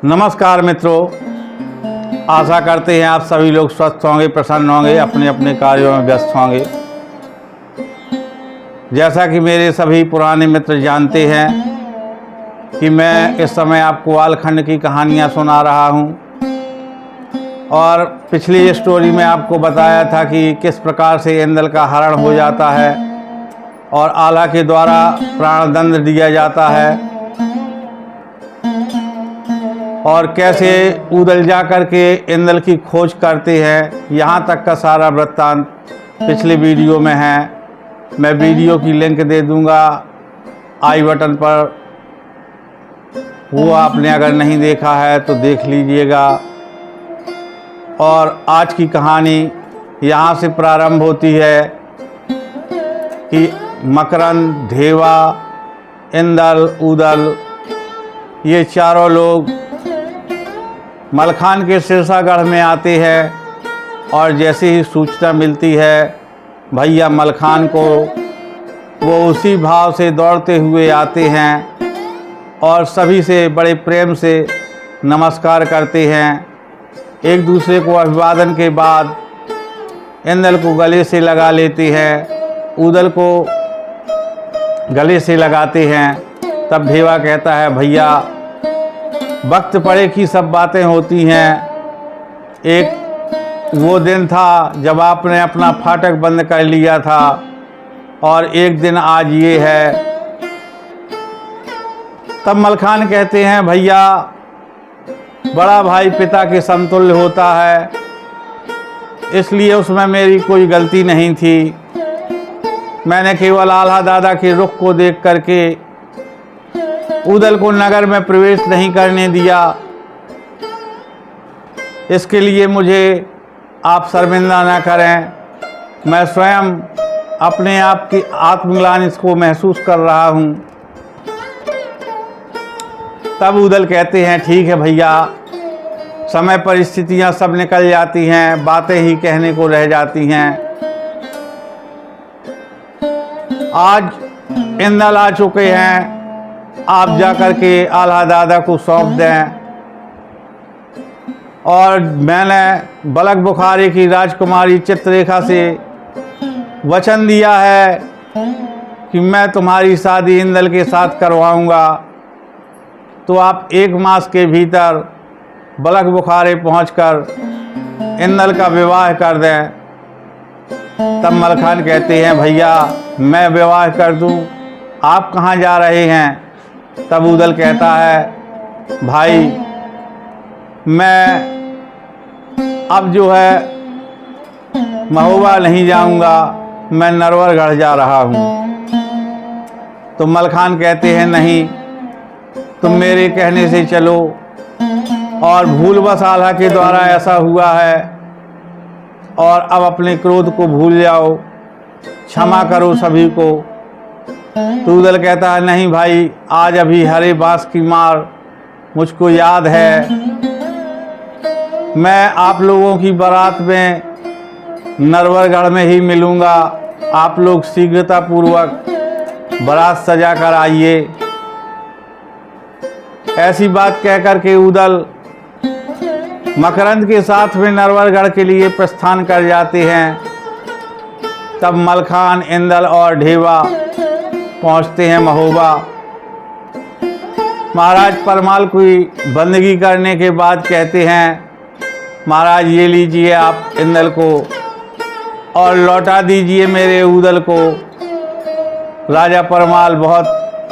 नमस्कार मित्रों, आशा करते हैं आप सभी लोग स्वस्थ होंगे, प्रसन्न होंगे, अपने अपने कार्यों में व्यस्त होंगे। जैसा कि मेरे सभी पुराने मित्र जानते हैं कि मैं इस समय आपको आलखंड की कहानियाँ सुना रहा हूँ और पिछली स्टोरी में आपको बताया था कि किस प्रकार से इंद्र का हरण हो जाता है और आला के द्वारा प्राणदंड दिया जाता है और कैसे उदल जा कर के इंद्र की खोज करते हैं। यहाँ तक का सारा वृत्तांत पिछले वीडियो में है। मैं वीडियो की लिंक दे दूँगा आई बटन पर, वो आपने अगर नहीं देखा है तो देख लीजिएगा। और आज की कहानी यहाँ से प्रारंभ होती है कि मकरंद, ढेवा, इंद्र, उदल ये चारों लोग मलखान के सिरसागढ़ में आते हैं और जैसे ही सूचना मिलती है भैया मलखान को, वो उसी भाव से दौड़ते हुए आते हैं और सभी से बड़े प्रेम से नमस्कार करते हैं। एक दूसरे को अभिवादन के बाद इंद्र को गले से लगा लेते हैं, उदल को गले से लगाते हैं। तब ढेवा कहता है, भैया वक्त पड़े की सब बातें होती हैं। एक वो दिन था जब आपने अपना फाटक बंद कर लिया था और एक दिन आज ये है। तब मलखान कहते हैं, भैया बड़ा भाई पिता के समतुल्य होता है, इसलिए उसमें मेरी कोई गलती नहीं थी। मैंने केवल आल्हा दादा के रुख को देख करके उदल को नगर में प्रवेश नहीं करने दिया। इसके लिए मुझे आप शर्मिंदा न करें। मैं स्वयं अपने आप की आत्मग्लानि को महसूस कर रहा हूँ। तब उदल कहते हैं, ठीक है भैया, समय परिस्थितियाँ सब निकल जाती हैं, बातें ही कहने को रह जाती हैं। आज इंद्र आ चुके हैं, आप जाकर के आल्हा दादा को सौंप दें। और मैंने बलक बुखारी की राजकुमारी चित्ररेखा से वचन दिया है कि मैं तुम्हारी शादी इंद्र के साथ करवाऊंगा, तो आप 1 मास के भीतर बलक बुखारे पहुंचकर इंद्र का विवाह कर दें। तब मलखान कहते हैं, भैया मैं विवाह कर दूं, आप कहाँ जा रहे हैं? तब उदल कहता है, भाई मैं अब जो है महोबा नहीं जाऊंगा, मैं नरवरगढ़ जा रहा हूँ। तो मलखान कहते हैं, नहीं, तुम मेरे कहने से चलो, और भूलवश आल्हा के द्वारा ऐसा हुआ है और अब अपने क्रोध को भूल जाओ, क्षमा करो सभी को। तो उदल कहता है, नहीं भाई, आज अभी हरे बांस की मार मुझको याद है। मैं आप लोगों की बारात में नरवरगढ़ में ही मिलूँगा। आप लोग शीघ्रतापूर्वक बारात सजा कर आइए। ऐसी बात कहकर के उदल मकरंद के साथ में नरवरगढ़ के लिए प्रस्थान कर जाते हैं। तब मलखान, इंद्र और ढेवा पहुंचते हैं महोबा। महाराज परमाल की बंदगी करने के बाद कहते हैं, महाराज ये लीजिए आप इंद्र को और लौटा दीजिए मेरे उदल को। राजा परमाल बहुत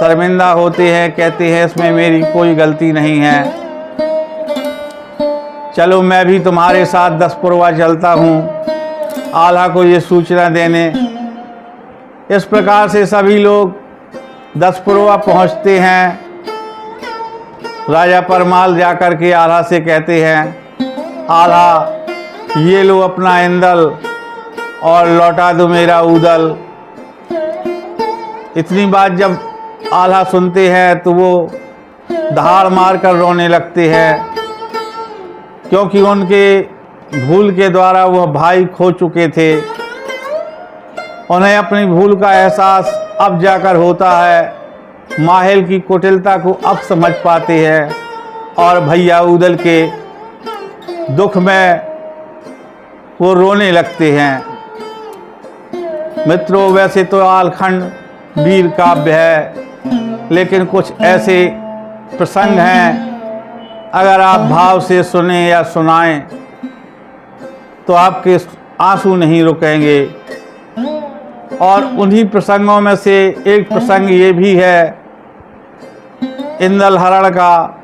शर्मिंदा होते हैं, कहते हैं इसमें मेरी कोई गलती नहीं है, चलो मैं भी तुम्हारे साथ 10 पुरवा चलता हूँ आल्हा को ये सूचना देने। इस प्रकार से सभी लोग 10 पुरवा पहुँचते हैं। राजा परमाल जाकर के आल्हा से कहते हैं, आल्हा ये लो अपना इंद्र और लौटा दो मेरा उदल। इतनी बात जब आल्हा सुनते हैं तो वो दहाड़ मार कर रोने लगते हैं, क्योंकि उनके भूल के द्वारा वह भाई खो चुके थे। उन्हें अपनी भूल का एहसास अब जाकर होता है, माहिल की कुटिलता को अब समझ पाते हैं और भैया उदल के दुख में वो रोने लगते हैं। मित्रों, वैसे तो आलखंड वीर काव्य है, लेकिन कुछ ऐसे प्रसंग हैं, अगर आप भाव से सुने या सुनाएं तो आपके आंसू नहीं रुकेंगे। और उन्हीं प्रसंगों में से एक प्रसंग ये भी है इंदल हरण का।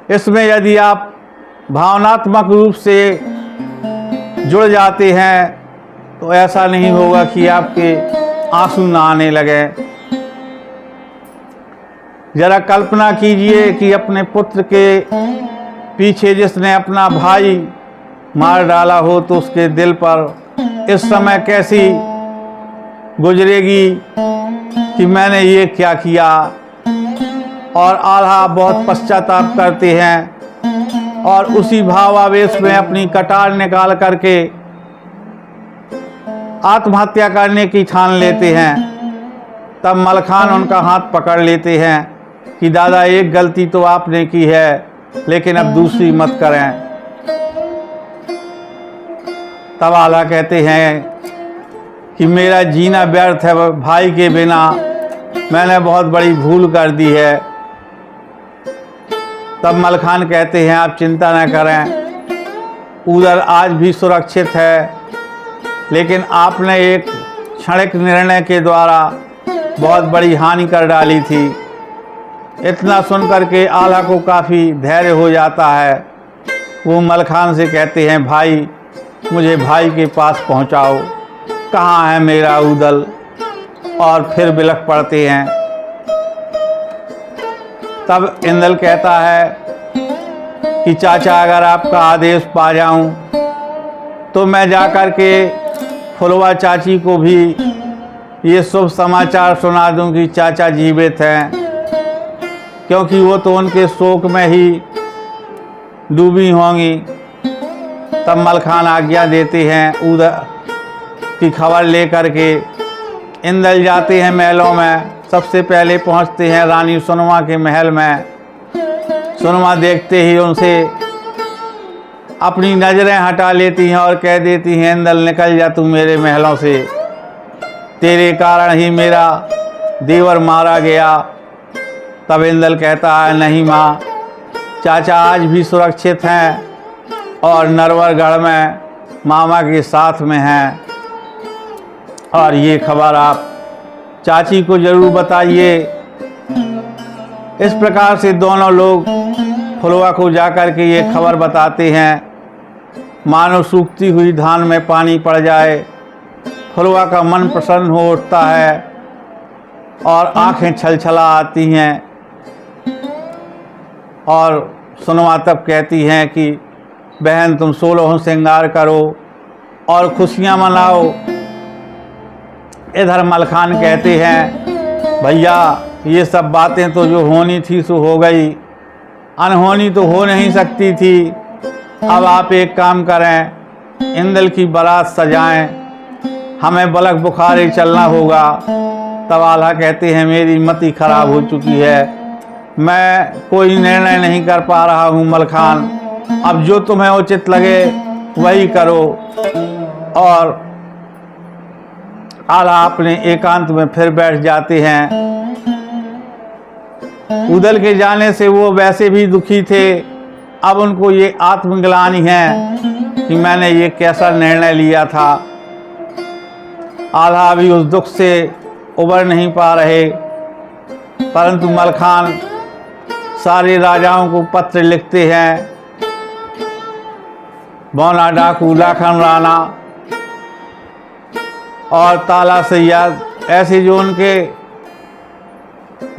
इसमें यदि आप भावनात्मक रूप से जुड़ जाते हैं तो ऐसा नहीं होगा कि आपके आंसू ना आने लगे। जरा कल्पना कीजिए कि अपने पुत्र के पीछे जिसने अपना भाई मार डाला हो तो उसके दिल पर इस समय कैसी गुजरेगी कि मैंने ये क्या किया। और आल्हा बहुत पश्चाताप करते हैं और उसी भावावेश में अपनी कटार निकाल करके आत्महत्या करने की ठान लेते हैं। तब मलखान उनका हाथ पकड़ लेते हैं कि दादा, एक गलती तो आपने की है, लेकिन अब दूसरी मत करें। तब आल्हा कहते हैं कि मेरा जीना व्यर्थ है, भाई के बिना मैंने बहुत बड़ी भूल कर दी है। तब मलखान कहते हैं आप चिंता न करें, उदल आज भी सुरक्षित है, लेकिन आपने एक क्षणिक निर्णय के द्वारा बहुत बड़ी हानि कर डाली थी। इतना सुनकर के आल्हा को काफ़ी धैर्य हो जाता है। वो मलखान से कहते हैं भाई, मुझे भाई के पास पहुंचाओ, कहाँ है मेरा उदल। और फिर बिलख पड़ते हैं। तब इंदल कहता है कि चाचा, अगर आपका आदेश पा जाऊं तो मैं जाकर के फुलवा चाची को भी ये शुभ समाचार सुना दूं कि चाचा जीवित हैं, क्योंकि वो तो उनके शोक में ही डूबी होंगी। तब मलखान आज्ञा देते हैं। उदल की खबर लेकर के इंदल जाते हैं महलों में। सबसे पहले पहुंचते हैं रानी सुनमा के महल में। सुनमा देखते ही उनसे अपनी नज़रें हटा लेती हैं और कह देती हैं, इंदल निकल जा तू मेरे महलों से, तेरे कारण ही मेरा देवर मारा गया। तब इंदल कहता है, नहीं माँ, चाचा आज भी सुरक्षित हैं और नरवरगढ़ में मामा के साथ में हैं, और ये खबर आप चाची को ज़रूर बताइए। इस प्रकार से दोनों लोग फुलवा को जाकर के ये खबर बताते हैं। मानो सूखती हुई धान में पानी पड़ जाए। फुलवा का मन प्रसन्न हो उठता है और आंखें छलछला आती हैं। और सुनमा तब कहती हैं कि बहन, तुम 16 श्रृंगार करो और खुशियाँ मनाओ। इधर मलखान कहते हैं, भैया ये सब बातें तो जो होनी थी सो हो गई, अनहोनी तो हो नहीं सकती थी। अब आप एक काम करें, इंदल की बारात सजाएं, हमें बलक बुखारे चलना होगा। तब आल्हा कहते हैं, मेरी मति खराब हो चुकी है, मैं कोई निर्णय नहीं कर पा रहा हूँ मलखान, अब जो तुम्हें उचित लगे वही करो। और आल्हा अपने एकांत में फिर बैठ जाते हैं। उदल के जाने से वो वैसे भी दुखी थे, अब उनको ये आत्मग्लानि है कि मैंने ये कैसा निर्णय लिया था। आल्हा अभी उस दुख से उबर नहीं पा रहे, परंतु मलखान सारे राजाओं को पत्र लिखते हैं। बौना डाकू, लाखन राणा और ताला सैयद, ऐसे जो उनके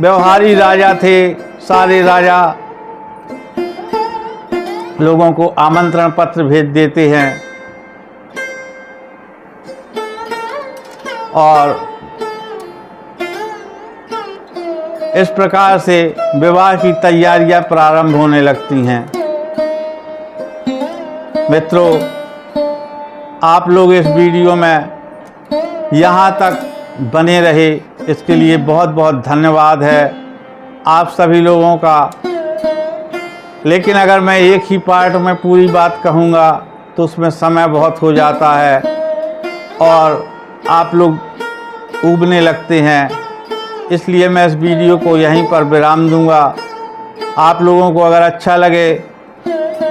व्यवहारी राजा थे, सारे राजा लोगों को आमंत्रण पत्र भेज देते हैं। और इस प्रकार से विवाह की तैयारियां प्रारंभ होने लगती हैं। मित्रों, आप लोग इस वीडियो में यहाँ तक बने रहे, इसके लिए बहुत बहुत धन्यवाद है। आप सभी लोगों का लेकिन अगर मैं एक ही पार्ट में पूरी बात कहूँगा तो उसमें समय बहुत हो जाता है और आप लोग ऊबने लगते हैं। इसलिए मैं इस वीडियो को यहीं पर विराम दूंगा। आप लोगों को अगर अच्छा लगे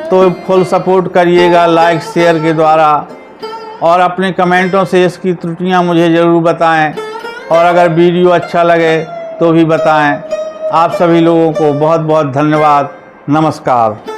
तो फुल सपोर्ट करिएगा लाइक शेयर के द्वारा, और अपने कमेंटों से इसकी त्रुटियां मुझे ज़रूर बताएं, और अगर वीडियो अच्छा लगे तो भी बताएं। आप सभी लोगों को बहुत बहुत धन्यवाद। नमस्कार।